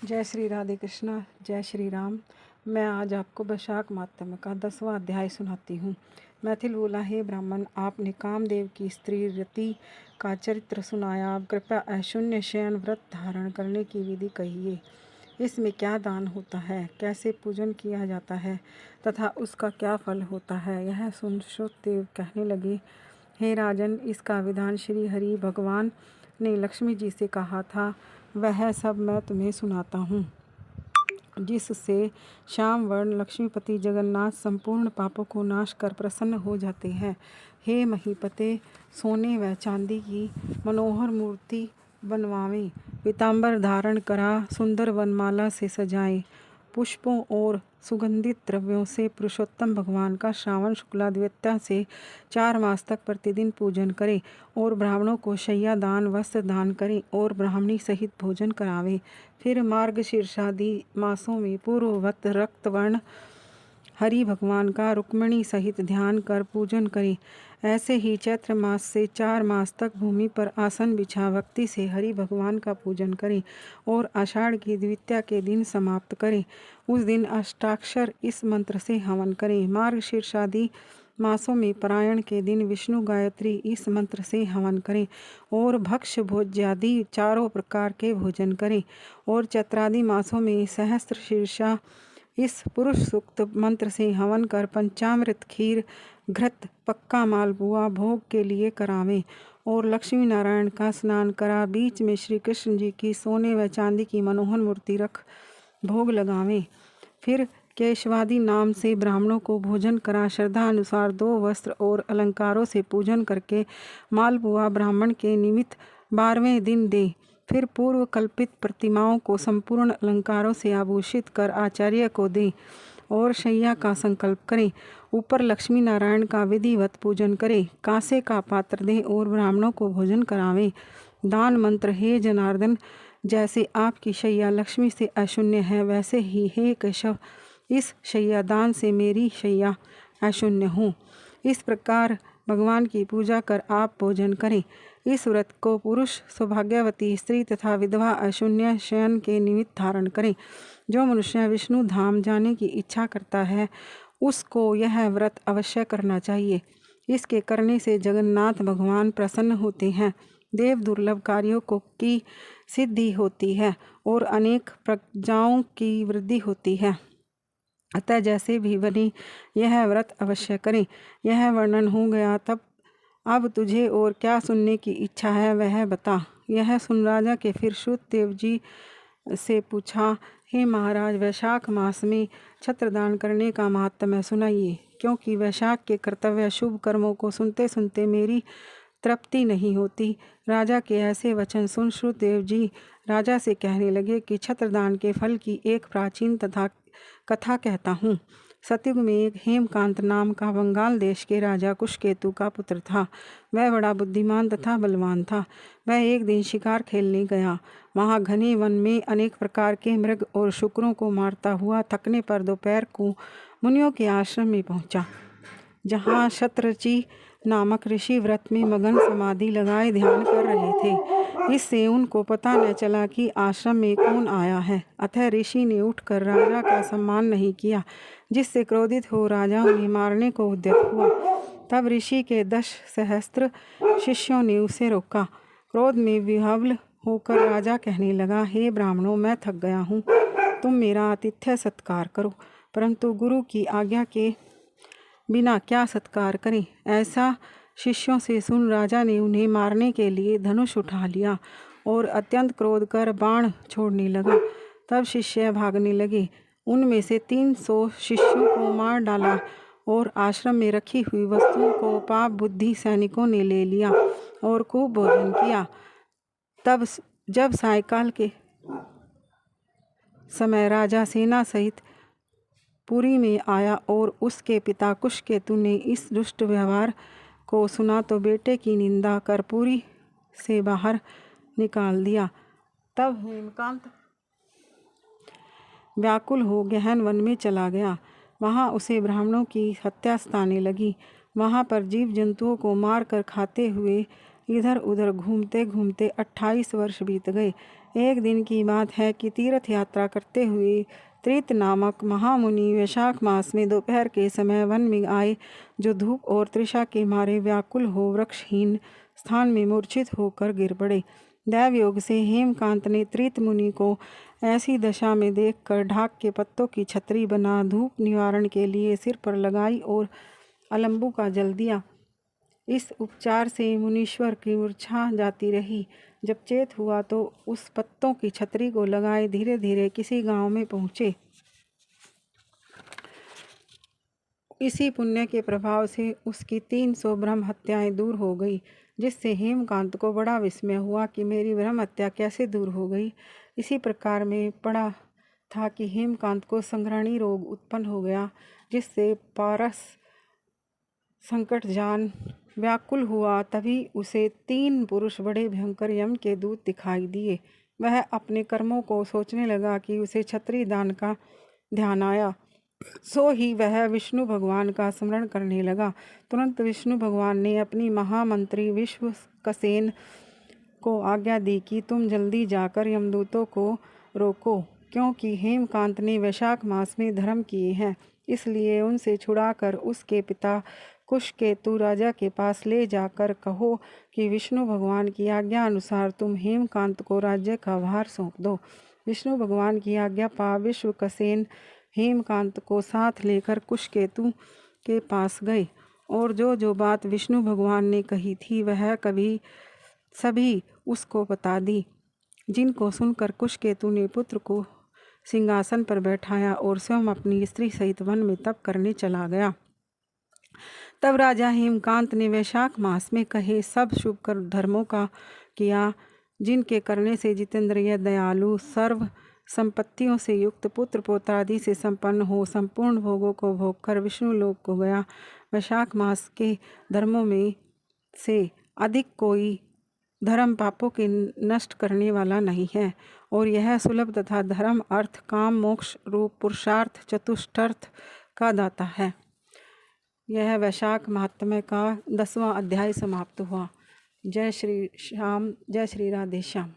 जय श्री राधे कृष्णा, जय श्री राम। मैं आज आपको वैशाख मातम का 10वां अध्याय सुनाती हूँ। मैथिल बोला, हे ब्राह्मण, आपने कामदेव की स्त्री रति का चरित्र सुनाया। अब कृपया अशून्य शयन व्रत धारण करने की विधि कहिए। इसमें क्या दान होता है, कैसे पूजन किया जाता है तथा उसका क्या फल होता है। यह सुन श्रुतदेव कहने लगे, हे राजन, इसका विधान श्री हरि भगवान ने लक्ष्मी जी से कहा था, वह सब मैं तुम्हें सुनाता हूँ, जिससे श्याम वर्ण लक्ष्मीपति जगन्नाथ संपूर्ण पापों को नाश कर प्रसन्न हो जाते हैं। हे महीपते, सोने व चांदी की मनोहर मूर्ति बनवावें, पीताम्बर धारण करा सुंदर वनमाला से सजाएं, पुष्पों और सुगंधित द्रव्यों से पुरुषोत्तम भगवान का श्रावण शुक्ला द्वितीया से 4 मास तक प्रतिदिन पूजन करें और ब्राह्मणों को शय्या दान वस्त्र दान करें और ब्राह्मणी सहित भोजन करावें। फिर मार्गशीर्षादि मासों में पूर्ववत रक्तवर्ण हरि भगवान का रुक्मिणी सहित ध्यान कर पूजन करें। ऐसे ही चैत्र मास से 4 मास तक भूमि पर आसन बिछा भक्ति से हरि भगवान का पूजन करें और आषाढ़ की द्वितीया के दिन समाप्त करें। उस दिन अष्टाक्षर इस मंत्र से हवन करें। मार्गशीर्षादि मासों में परायण के दिन विष्णु गायत्री इस मंत्र से हवन करें और भक्ष्य भोज्यादि 4 प्रकार के भोजन करें। और चैत्रादि मासों में सहस्त्र शीर्षा इस पुरुष सूक्त मंत्र से हवन कर पंचामृत खीर घृत पक्का मालपुआ भोग के लिए करावें और लक्ष्मी नारायण का स्नान करा बीच में श्री कृष्ण जी की सोने व चांदी की मनोहर मूर्ति रख भोग लगावें। फिर केशवादि नाम से ब्राह्मणों को भोजन करा श्रद्धा अनुसार 2 वस्त्र और अलंकारों से पूजन करके मालपुआ ब्राह्मण के निमित्त 12वें दिन दे। फिर पूर्व कल्पित प्रतिमाओं को संपूर्ण अलंकारों से आभूषित कर आचार्य को दें और शैया का संकल्प करें। ऊपर लक्ष्मी नारायण का विधिवत पूजन करें। कांसे का पात्र दें और ब्राह्मणों को भोजन करावें। दान मंत्र, हे जनार्दन, जैसे आपकी शैया लक्ष्मी से अशून्य है, वैसे ही हे केशव, इस शैया दान से मेरी शैया अशून्य हो। इस प्रकार भगवान की पूजा कर आप भोजन करें। इस व्रत को पुरुष, सौभाग्यवती स्त्री तथा विधवा अशून्य शयन के निमित्त धारण करें। जो मनुष्य विष्णु धाम जाने की इच्छा करता है, उसको यह व्रत अवश्य करना चाहिए। इसके करने से जगन्नाथ भगवान प्रसन्न होते हैं, देव दुर्लभ कार्यों को की सिद्धि होती है और अनेक प्रजाओं की वृद्धि होती है। अतः जैसे भी बनी यह व्रत अवश्य करें। यह वर्णन हो गया, तब अब तुझे और क्या सुनने की इच्छा है वह बता। यह सुन राजा के फिर श्रुतदेव जी से पूछा, हे महाराज, वैशाख मास में छत्रदान करने का महात्म्य सुनाइए, क्योंकि वैशाख के कर्तव्य शुभ कर्मों को सुनते सुनते मेरी तृप्ति नहीं होती। राजा के ऐसे वचन सुन श्रुतदेव जी राजा से कहने लगे कि छत्रदान के फल की एक प्राचीन तथा कथा कहता हूँ। सतयुग में एक हेमकांत नाम का बंगाल देश के राजा कुशकेतु का पुत्र था। वह बड़ा बुद्धिमान तथा बलवान था। वह एक दिन शिकार खेलने गया। वहाँ घने वन में अनेक प्रकार के मृग और शुकरों को मारता हुआ थकने पर दोपहर को मुनियों के आश्रम में पहुँचा, जहाँ शतरची नामक ऋषि व्रत में मगन समाधि लगाए ध्यान कर रहे थे। इससे उनको पता न चला कि आश्रम में कौन आया है। अतः ऋषि ने उठकर राजा का सम्मान नहीं किया, जिससे क्रोधित हो राजा उन्हें मारने को उद्यत हुआ। तब ऋषि के 10 सहस्त्र शिष्यों ने उसे रोका। क्रोध में विह्वल होकर राजा कहने लगा, हे ब्राह्मणों, मैं थक गया हूँ, तुम मेरा आतिथ्य सत्कार करो, परंतु गुरु की आज्ञा के बिना क्या सत्कार करें। ऐसा शिष्यों से सुन राजा ने उन्हें मारने के लिए धनुष उठा लिया और अत्यंत क्रोध कर बाण छोड़ने लगा। तब शिष्य भागने लगे। उनमें से 300 शिष्यों को मार डाला और आश्रम में रखी हुई वस्तुओं को पाप बुद्धि सैनिकों ने ले लिया और खूब भोजन किया। तब जब सायंकाल के समय राजा सेना सहित पुरी में आया और उसके पिता कुशकेतु ने इस दुष्ट व्यवहार को सुना तो बेटे की निंदा कर पुरी से बाहर निकाल दिया। तब हेमकांत व्याकुल हो गहन वन में चला गया। वहाँ उसे ब्राह्मणों की हत्या सताने लगी। वहाँ पर जीव जंतुओं को मार कर खाते हुए इधर उधर घूमते घूमते 28 वर्ष बीत गए। एक दिन की बात है कि तीर्थ यात्रा करते हुए त्रित नामक महामुनि वैशाख मास में दोपहर के समय वन में आए, जो धूप और तृषा के मारे व्याकुल हो वृक्षहीन स्थान में मूर्छित होकर गिर पड़े। दैव योग से हेमकांत ने त्रित मुनि को ऐसी दशा में देखकर ढाक के पत्तों की छतरी बना धूप निवारण के लिए सिर पर लगाई और अलंबू का जल दिया। इस उपचार से मुनीश्वर की मूर्छा जाती रही। जब चेत हुआ तो उस पत्तों की छतरी को लगाए धीरे धीरे किसी गांव में पहुँचे। इसी पुण्य के प्रभाव से उसकी 300 ब्रह्म हत्याएं दूर हो गई, जिससे हेमकांत को बड़ा विस्मय हुआ कि मेरी ब्रह्म हत्या कैसे दूर हो गई। इसी प्रकार में पड़ा था कि हेमकांत को संग्रहणी रोग उत्पन्न हो गया, जिससे पारस संकट जान व्याकुल हुआ। तभी उसे 3 पुरुष बड़े भयंकर यम के दूत दिखाई दिए। वह अपने कर्मों को सोचने लगा कि उसे छत्री दान का ध्यान आया। सो ही वह विष्णु भगवान का स्मरण करने लगा। तुरंत विष्णु भगवान ने अपनी महामंत्री विश्वक्सेन को आज्ञा दी कि तुम जल्दी जाकर यमदूतों को रोको, क्योंकि हेमकांत ने वैशाख मास में धर्म किए हैं। इसलिए उनसे छुड़ाकर उसके पिता कुशकेतु राजा के पास ले जाकर कहो कि विष्णु भगवान की आज्ञा अनुसार तुम हेमकांत को राज्य का भार सौंप दो। विष्णु भगवान की आज्ञा पा विश्वक्सेन हेमकांत को साथ लेकर कुशकेतु के पास गए और जो बात विष्णु भगवान ने कही थी वह सभी उसको बता दी, जिनको सुनकर कुशकेतु ने पुत्र को सिंहासन पर बैठाया और स्वयं अपनी स्त्री सहित वन में तप करने चला गया। तब राजा हेमकांत ने वैशाख मास में कहे सब शुभ कर धर्मों का किया, जिनके करने से जितेंद्रिय दयालु सर्व संपत्तियों से युक्त पुत्र पौत्रादि से संपन्न हो संपूर्ण भोगों को भोग कर विष्णु लोक को गया। वैशाख मास के धर्मों में से अधिक कोई धर्म पापों के नष्ट करने वाला नहीं है, और यह सुलभ तथा धर्म अर्थ काम मोक्ष रूप पुरुषार्थ चतुष्टर्थ का दाता है। यह वैशाख महात्म्य का 10वां अध्याय समाप्त हुआ। जय श्री श्याम, जय श्री राधे श्याम।